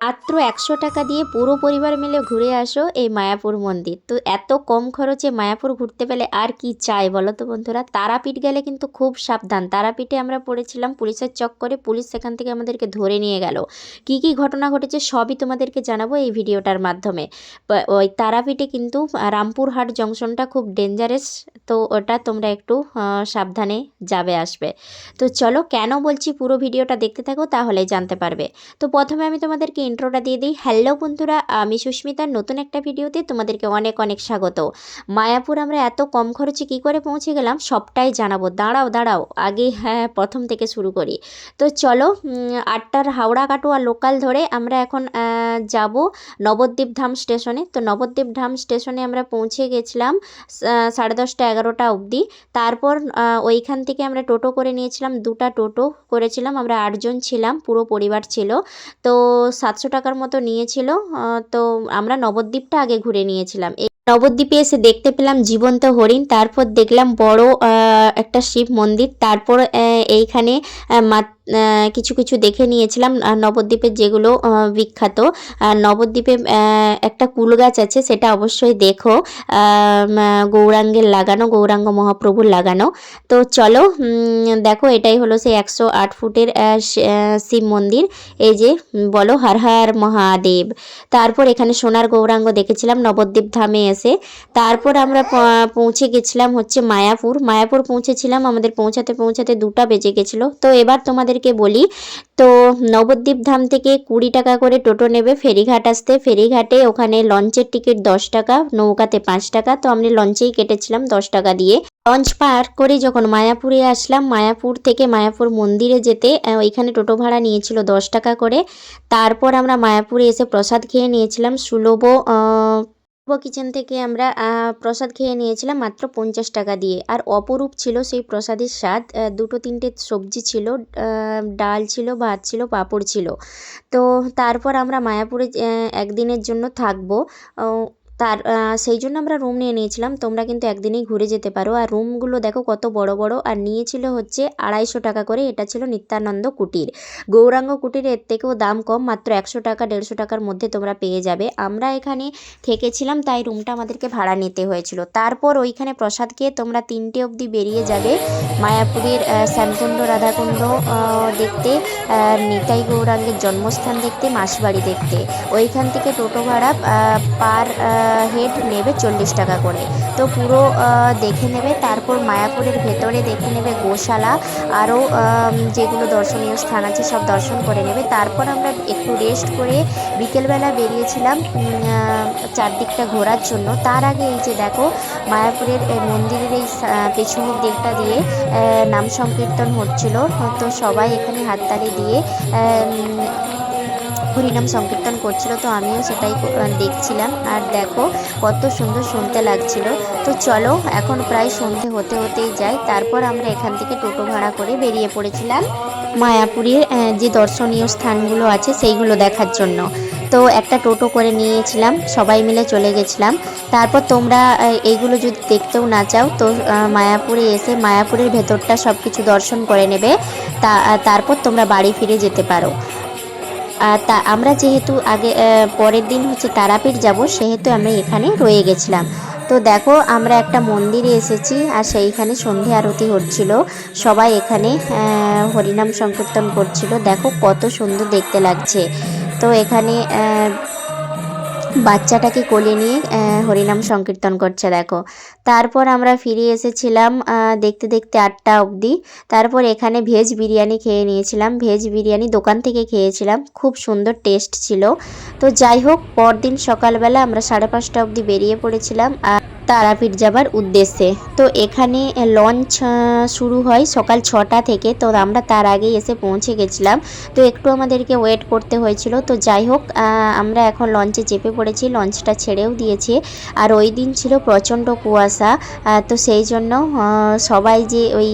মাত্র ১০০ টাকা দিয়ে পুরো পরিবার মিলে ঘুরে আসো এই মায়াপুর মন্দির। তো এত কম খরচে মায়াপুর ঘুরতে পেলে আর কি চাই বলো তো বন্ধুরা। তারাপীঠ গেলে কিন্তু খুব সাবধান। তারাপীঠে আমরা পড়েছিলাম পুলিশের চক্করে, পুলিশ সেখান থেকে আমাদেরকে ধরে নিয়ে গেল। কি কি ঘটনা ঘটেছে সবই তোমাদেরকে জানাবো এই ভিডিওটার মাধ্যমে। ওই তারাপীঠে কিন্তু রামপুরহাট জংশনটা খুব ডেঞ্জারাস, তো ওটা তোমরা একটু সাবধানে যাবে আসবে। তো চলো, কেন বলছি পুরো ভিডিওটা দেখতে থাকো তাহলেই জানতে পারবে। তো প্রথমে আমি তোমাদেরকে ইন্ট্রোটা দিয়ে দিই। হ্যালো বন্ধুরা, আমি সুস্মিতার নতুন একটা ভিডিওতে তোমাদেরকে অনেক অনেক স্বাগত। মায়াপুর আমরা এত কম খরচে কী করে পৌঁছে গেলাম সবটাই জানাবো। দাঁড়াও আগে প্রথম থেকে শুরু করি। তো চলো, 8টার হাওড়া কাটোয়া লোকাল ধরে আমরা এখন যাব নবদ্বীপ ধাম স্টেশনে। তো নবদ্বীপ ধাম স্টেশনে আমরা পৌঁছে গেছিলাম 10:30 11টা অবধি। তারপর ওইখান থেকে আমরা টোটো করে নিয়েছিলাম, 2টা টোটো করেছিলাম। আমরা 8জন ছিলাম, পুরো পরিবার ছিল। তো 700 টাকার মতো নিয়েছিল। তো আমরা নবদ্বীপটা আগে ঘুরে নিয়েছিলাম। এই নবদ্বীপে এসে দেখতে পেলাম জীবন্ত হরিণ, তারপর দেখলাম বড় একটা শিব মন্দির। তারপর এইখানে কিছু কিছু দেখে নিয়েছিলাম নবদ্বীপের যেগুলো বিখ্যাত। নবদ্বীপে একটা কুল গাছ আছে, সেটা অবশ্যই দেখো, গৌরাঙ্গের লাগানো, গৌরাঙ্গ মহাপ্রভুর লাগানো। তো চলো, দেখো এটাই হলো সেই 108 ফুটের শিব মন্দির। এই যে বলো হর হর মহাদেব। তারপর এখানে সোনার গৌরাঙ্গ দেখেছিলাম নবদ্বীপ ধামে এসে। তারপর আমরা পৌঁছে গেছিলাম হচ্ছে মায়াপুর পৌঁছেছিলাম। আমাদের পৌঁছাতে 2টা বেজে গেছিলো। তো এবার তোমাদেরকে বলি, তো নবদ্বীপ ধাম থেকে 20 টাকা করে টোটো নেবে ফেরিঘাট আসতে। ফেরিঘাটে ওখানে লঞ্চের টিকিট 10 টাকা, নৌকাতে 5 টাকা। তো আমরা লঞ্চেই কেটেছিলাম 10 টাকা দিয়ে। লঞ্চ পার করে যখন মায়াপুরে আসলাম, মায়াপুর থেকে মায়াপুর মন্দিরে যেতে ওইখানে টোটো ভাড়া নিয়েছিল 10 টাকা করে। তারপর আমরা মায়াপুরে এসে প্রসাদ খেয়ে নিয়েছিলাম সুলভ কিচেন থেকে। আমরা প্রসাদ খেয়ে নিয়েছিলাম মাত্র 50 টাকা দিয়ে। আর অপরূপ ছিল সেই প্রসাদের স্বাদ। 2-3টে সবজি ছিল, ডাল ছিল, ভাত ছিল, পাঁপড় ছিল। তো তারপর আমরা মায়াপুরে একদিনের জন্য থাকবো। সেই জন্য আমরা রুম নিয়ে নিয়েছিলাম। তোমরা কিন্তু একদিনেই ঘুরে যেতে পারো। আর রুমগুলো দেখো কত বড় বড়। আর নিয়েছিল হচ্ছে 250 টাকা করে। এটা ছিল নিত্যানন্দ কুটির। গৌরাঙ্গ কুটির এর থেকেও দাম কম, মাত্র 100 টাকা 150 টাকার মধ্যে তোমরা পেয়ে যাবে। আমরা এখানে থেকেছিলাম তাই রুমটা আমাদেরকে ভাড়া নিতে হয়েছিল। তারপর ওইখানে প্রসাদ খেয়ে তোমরা 3টে অবধি বেরিয়ে যাবে মায়াপুরের শ্যামকুণ্ড, রাধাকুণ্ড দেখতে, নিতাই গৌরাঙ্গের জন্মস্থান দেখতে, মাসবাড়ি দেখতে। ওইখান থেকে টোটো ভাড়া পার হেড নেবে 40 টাকা করে। তো পুরো দেখে নেবে। তারপর মায়াপুরের ভেতরে দেখে নেবে গোশালা, আরও যেগুলো দর্শনীয় স্থান আছে সব দর্শন করে নেবে। তারপর আমরা একটু রেস্ট করে বিকেলবেলা বেরিয়েছিলাম চারদিকটা ঘোরার জন্য। তার আগে এই যে দেখো মায়াপুরের মন্দিরের এই পেছনের দিকটা দিয়ে নাম সংকীর্তন হচ্ছিল। তো সবাই এখানে হাততালি দিয়ে হরিনাম সংকীর্তন করছিল। তো আমিও সেটাই দেখছিলাম। আর দেখো কত সুন্দর শুনতে লাগছিল। তো চলো, এখন প্রায় সন্ধে হতে হতেই যাই। তারপর আমরা এখান থেকে টোটো ভাড়া করে বেরিয়ে পড়েছিলাম মায়াপুরের যে দর্শনীয় স্থানগুলো আছে সেইগুলো দেখার জন্য। তো একটা টোটো করে নিয়েছিলাম, সবাই মিলে চলে গেছিলাম। তারপর তোমরা এইগুলো যদি দেখতেও না চাও তো মায়াপুরে এসে মায়াপুরের ভেতরটা সব কিছু দর্শন করে নেবে। তারপর তোমরা বাড়ি ফিরে যেতে পারো। তা আমরা যেহেতু পরের দিন হচ্ছে তারাপীঠ যাব, সেহেতু আমরা এখানে রয়ে গেছিলাম। তো দেখো আমরা একটা মন্দিরে এসেছি আর সেইখানে সন্ধে আরতি হচ্ছিল। সবাই এখানে হরিনাম সংকীর্তন করছিল। দেখো কত সুন্দর দেখতে লাগছে। তো এখানে বাচ্চাটাকে কোলে নিয়ে হরিনাম সংকীর্তন করছে দেখো। তারপর আমরা ফিরে এসেছিলাম দেখতে দেখতে 8টা অবধি। তারপর এখানে ভেজ বিরিয়ানি খেয়ে নিয়েছিলাম। ভেজ বিরিয়ানি দোকান থেকে খেয়েছিলাম, খুব সুন্দর টেস্ট ছিল। তো যাই হোক, পরদিন সকালবেলা আমরা 5:30 অবধি বেরিয়ে পড়েছিলাম তারাপীঠ যাবার উদ্দেশ্যে। তো এখানে লঞ্চ শুরু হয় সকাল 6টা থেকে। তো আমরা তার আগেই এসে পৌঁছে গেছিলাম। তো একটু আমাদেরকে ওয়েট করতে হয়েছিল। তো যাই হোক, আমরা এখন লঞ্চে চেপে পড়েছি। লঞ্চটা ছেড়েও দিয়েছে। আর ওই দিন ছিল প্রচণ্ড কুয়াশা। তো সেই জন্য সবাই যে ওই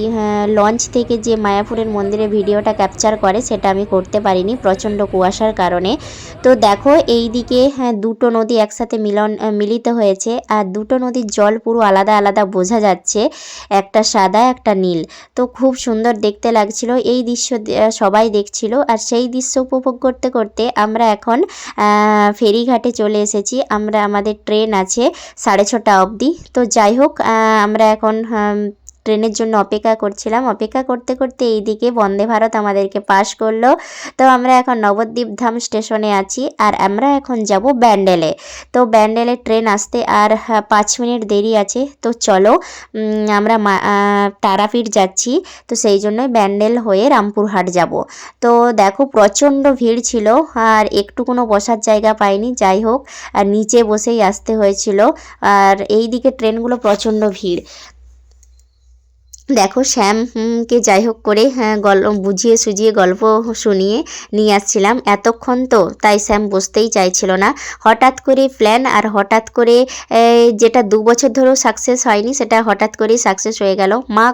লঞ্চ থেকে যে মায়াপুরের মন্দিরে ভিডিওটা ক্যাপচার করে সেটা আমি করতে পারিনি প্রচণ্ড কুয়াশার কারণে। তো দেখো এই দিকে দুটো নদী একসাথে মিলিত হয়েছে। আর দুটো নদী নদীর জল পুরো আলাদা আলাদা বোঝা যাচ্ছে, একটা সাদা একটা নীল। তো খুব সুন্দর দেখতে লাগছিল, এই দৃশ্য সবাই দেখছিল। আর সেই দৃশ্য উপভোগ করতে করতে আমরা এখন ফেরিঘাটে চলে এসেছি। আমাদের ট্রেন আছে 6:30 অবধি। তো যাই হোক, আমরা এখন ট্রেনের জন্য অপেক্ষা করছিলাম। অপেক্ষা করতে করতে এইদিকে বন্দে ভারত আমাদেরকে পাস করলো। তো আমরা এখন নবদ্বীপ ধাম স্টেশনে আছি, আর আমরা এখন যাব ব্যান্ডেলে। তো ব্যান্ডেলে ট্রেন আসতে আর 5 মিনিট দেরি আছে। তো চলো, আমরা তারাপীঠ যাচ্ছি, তো সেই জন্যই ব্যান্ডেল হয়ে রামপুরহাট যাব। তো দেখো প্রচণ্ড ভিড় ছিল, আর একটু কোনো বসার জায়গা পাইনি। যাই হোক, আর নিচে বসেই আসতে হয়েছিল। আর এই দিকে ট্রেনগুলো প্রচণ্ড ভিড়। দেখো শ্যামকে যাই হোক করে বুঝিয়ে সুঝিয়ে গল্প শুনিয়ে নিয়ে আসছিলাম এতক্ষণ, তো তাই শ্যাম বসতেই চাইছিল না। হঠাৎ করে প্ল্যান, আর হঠাৎ করে যেটা 2 বছর ধরেও সাকসেস হয়নি সেটা হঠাৎ করেই সাকসেস হয়ে গেল। মা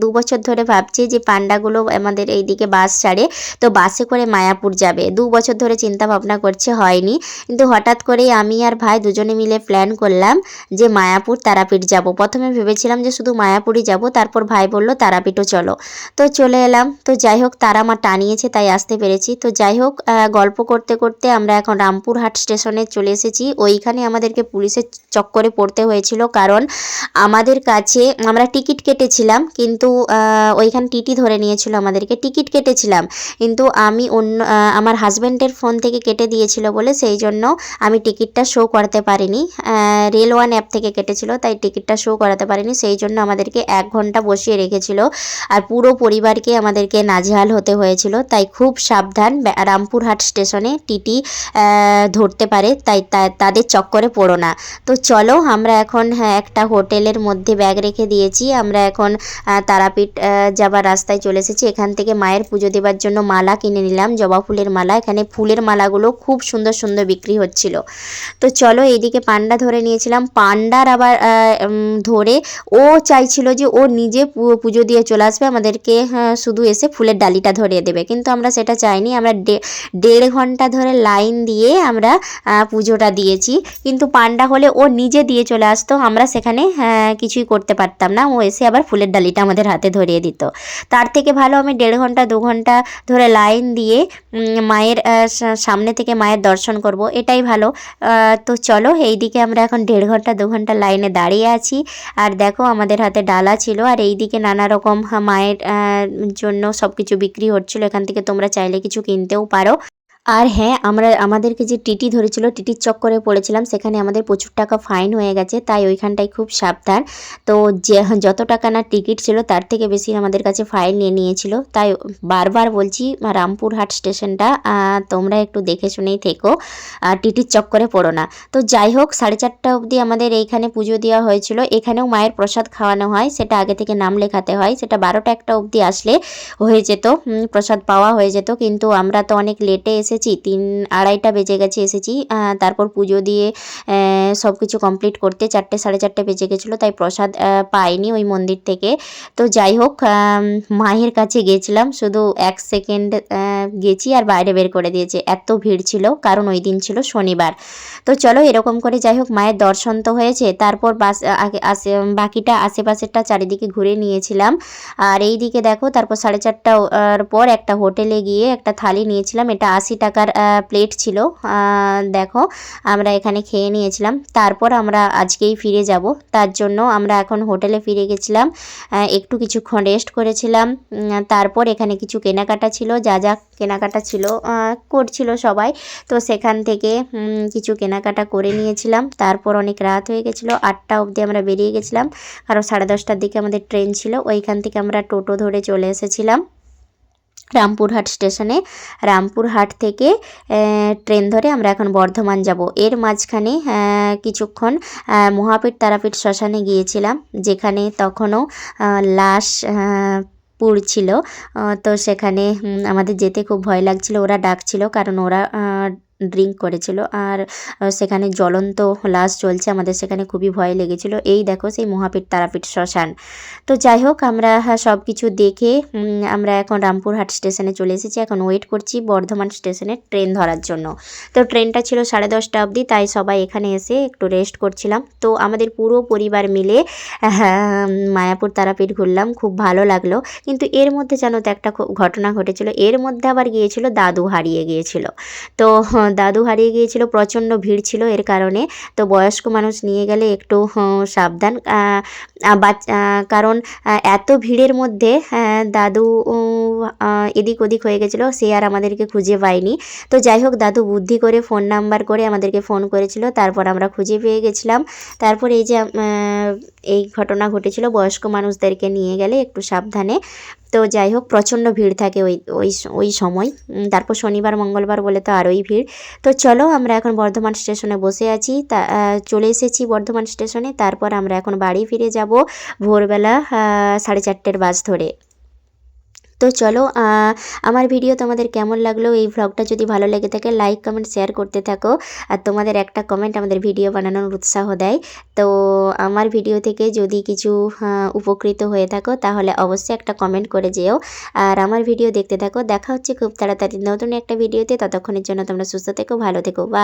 2 বছর ধরে ভাবছে যে পান্ডাগুলো আমাদের এইদিকে বাস ছাড়ে, তো বাসে করে মায়াপুর যাবে। 2 বছর ধরে চিন্তা ভাবনা করছে, হয়নি। কিন্তু হঠাৎ করেই আমি আর ভাই দুজনে মিলে প্ল্যান করলাম যে মায়াপুর তারাপীঠ যাব। প্রথমে ভেবেছিলাম যে শুধু মায়াপুরই যাব, তারপর ভাই বললো তারাপীঠও চলো। তো চলে এলাম। তো যাই হোক, তারা মা টানিয়েছে তাই আসতে পেরেছি। তো যাই হোক, গল্প করতে করতে আমরা এখন রামপুরহাট স্টেশনে চলে এসেছি। ওইখানে আমাদেরকে পুলিশের চক্করে পড়তে হয়েছিল, কারণ আমাদের কাছে আমরা টিকিট কেটেছিলাম, কিন্তু ওইখানে টিটি ধরে নিয়েছিল আমাদেরকে। টিকিট কেটেছিলাম, কিন্তু আমি আমার হাজব্যান্ডের ফোন থেকে কেটে দিয়েছিল বলে সেই জন্য আমি টিকিটটা শো করতে পারিনি। রেল ওয়ান অ্যাপ থেকে কেটেছিল, তাই টিকিটটা শো করাতে পারিনি। সেই জন্য আমাদেরকে 1 ঘন্টা বসিয়ে রেখেছিল, আর পুরো পরিবারকে আমাদেরকে নাজেহাল হতে হয়েছিল। তাই খুব সাবধান, রামপুরহাট স্টেশনে টিটি ধরতে পারে, তাই তাদের চক্করে পড়ো না। তো চলো, আমরা এখন একটা হোটেলের মধ্যে ব্যাগ রেখে দিয়েছি। আমরা এখন তারাপীঠ যাবার রাস্তায় চলে এসেছি। এখান থেকে মায়ের পুজো দেবার জন্য মালা কিনে নিলাম, জবা ফুলের মালা। এখানে ফুলের মালাগুলো খুব সুন্দর সুন্দর বিক্রি হচ্ছিল। তো চলো, এইদিকে পান্ডা ধরে নিয়েছিলাম। পান্ডার আবার ধরে ও চাইছিল যে ও নিজে পুজো দিয়ে চলে আসবে, আমাদেরকে শুধু এসে ফুলের ডালিটা ধরিয়ে দেবে। কিন্তু আমরা সেটা চাইনি। আমরা 1.5 ঘন্টা ধরে লাইন দিয়ে আমরা পুজোটা দিয়েছি। কিন্তু পান্ডা হলে ও নিজে দিয়ে চলে আসতো, আমরা সেখানে কিছুই করতে পারতাম না। ও এসে আবার ফুলের ডালিটা আমাদের হাতে ধরিয়ে দিত। তার থেকে ভালো আমি 1.5 ঘন্টা 2 ঘন্টা ধরে লাইন দিয়ে মায়ের সামনে থেকে মায়ের দর্শন করব, এটাই ভালো। তো চলো, এইদিকে আমরা এখন 1.5 ঘন্টা 2 ঘন্টা লাইনে দাঁড়িয়ে আছি। আর দেখো, আমাদের হাতে ডালা ছিল, আর এইদিকে নানা রকম মায়ের জন্য সব কিছু বিক্রি হচ্ছিল। এখান থেকে তোমরা চাইলে কিছু কিনতেও পারো। আর হ্যাঁ, আমাদেরকে যে টিটি ধরেছিল, টিটির চক্করে পড়েছিলাম, সেখানে আমাদের প্রচুর টাকা ফাইন হয়ে গেছে। তাই ওইখানটায় খুব সাবধান। তো যত টাকা না টিকিট ছিল তার থেকে বেশি আমাদের কাছে ফাইন নিয়ে নিয়েছিল। তাই বারবার বলছি, রামপুরহাট স্টেশনটা তোমরা একটু দেখে শুনেই থেকো, টিটির চক্করে পড়ো না। তো যাই হোক, 4:30 অবধি আমাদের এইখানে পুজো দেওয়া হয়েছিল। এখানেও মায়ের প্রসাদ খাওয়ানো হয়, সেটা আগে থেকে নাম লেখাতে হয়। সেটা 12টা-1টা অবধি আসলে হয়ে যেত, প্রসাদ পাওয়া হয়ে যেত। কিন্তু আমরা তো অনেক লেটে এসেছি, 3-2:30 বেজে গেছে এসেছি। তারপর পুজো দিয়ে সব কিছু কমপ্লিট করতে 4টে 4:30 বেজে গেছিলো, তাই প্রসাদ পাইনি ওই মন্দির থেকে। তো যাই হোক, মায়ের কাছে গেছিলাম, শুধু 1 সেকেন্ড গেছি আর বাইরে বের করে দিয়েছে, এত ভিড় ছিল, কারণ ওই দিন ছিল শনিবার। তো চলো, এরকম করে যাই হোক মায়ের দর্শন তো হয়েছে। তারপর বাকিটা আশেপাশেরটা চারিদিকে ঘুরে নিয়েছিলাম। আর এই দিকে দেখো, তারপর 4:30টার পর একটা হোটেলে গিয়ে একটা থালি নিয়েছিলাম। এটা 80 টাকার প্লেট ছিল। দেখো, আমরা এখানে খেয়ে নিয়েছিলাম। তারপর আমরা আজকেই ফিরে যাব, তার জন্য আমরা এখন হোটেলে ফিরে গেছিলাম। কিছুক্ষণ রেস্ট করেছিলাম। তারপর এখানে কিছু কেনাকাটা ছিল, যা যা কেনাকাটা ছিল করছিল সবাই। তো সেখান থেকে কিছু কেনাকাটা করে নিয়েছিলাম। তারপর অনেক রাত হয়ে গেছিলো, 8টা অবধি আমরা বেরিয়ে গেছিলাম, কারণ 10:30টার দিকে আমাদের ট্রেন ছিল। ওইখান থেকে আমরা টোটো ধরে চলে এসেছিলাম রামপুরহাট স্টেশনে। রামপুরহাট থেকে ট্রেন ধরে আমরা এখন বর্ধমান যাব। এর মাঝখানে কিছুক্ষণ মহাপীঠ তারাপীঠ শ্মশানে গিয়েছিলাম, যেখানে তখনও লাশ পুড়ছিল। তো সেখানে আমাদের যেতে খুব ভয় লাগছিল। ওরা ডাকছিল, কারণ ওরা ড্রিঙ্ক করেছিল। আর সেখানে জ্বলন্ত লাশ জ্বলছে, আমাদের সেখানে খুবই ভয় লেগেছিল। এই দেখো সেই মহাপীর তারাপীঠ শ্মশান। তো যাই হোক আমরা সব কিছু দেখে আমরা এখন রামপুরহাট স্টেশনে চলে এসেছি। এখন ওয়েট করছি বর্ধমান স্টেশনে ট্রেন ধরার জন্য। তো ট্রেনটা ছিল 10:30 অবধি, তাই সবাই এখানে এসে একটু রেস্ট করছিলাম। তো আমাদের পুরো পরিবার মিলে মায়াপুর তারাপীঠ ঘুরলাম, খুব ভালো লাগলো। কিন্তু এর মধ্যে জানো তো একটা ঘটনা ঘটেছিল। এর মধ্যে আবার গিয়েছিল দাদু হারিয়ে গিয়েছিল। তো দাদু হারিয়ে গিয়েছিল, প্রচণ্ড ভিড় ছিল এর কারণে। তো বয়স্ক মানুষ নিয়ে গেলে একটু সাবধান, কারণ এত ভিড়ের মধ্যে দাদু এদিক ওদিক হয়ে গেছিলো, সে আর আমাদেরকে খুঁজে পায়নি। তো যাই হোক দাদু বুদ্ধি করে ফোন নাম্বার করে আমাদেরকে ফোন করেছিল, তারপর আমরা খুঁজে পেয়ে গেছিলাম। তারপর এই যে এই ঘটনা ঘটেছিল, বয়স্ক মানুষদেরকে নিয়ে গেলে একটু সাবধানে। তো যাই হোক প্রচণ্ড ভিড় থাকে ওই সময়। তারপর শনিবার মঙ্গলবার বলে তো আরোই ভিড়। তো চলো আমরা এখন বর্ধমান স্টেশনে বসে আছি, চলে এসেছি বর্ধমান স্টেশনে। তারপর আমরা এখন বাড়ি ফিরে যাব ভোরবেলা 4:30 বাস ধরে। তো চলো আমার ভিডিও তোমাদের কেমন লাগলো, এই ভ্লগটা যদি ভালো লেগে থাকে লাইক কমেন্ট শেয়ার করতে থাকো। আর তোমাদের একটা কমেন্ট আমাদের ভিডিও বানানোর উৎসাহ দেয়। তো আমার ভিডিও থেকে যদি কিছু উপকৃত হয়ে থাকো তাহলে অবশ্যই একটা কমেন্ট করে যেও। আর আমার ভিডিও দেখতে থাকো। দেখা হচ্ছে খুব তাড়াতাড়ি নতুন একটা ভিডিওতে। ততক্ষণের জন্য তোমরা সুস্থ থেকো, ভালো থেকো। বা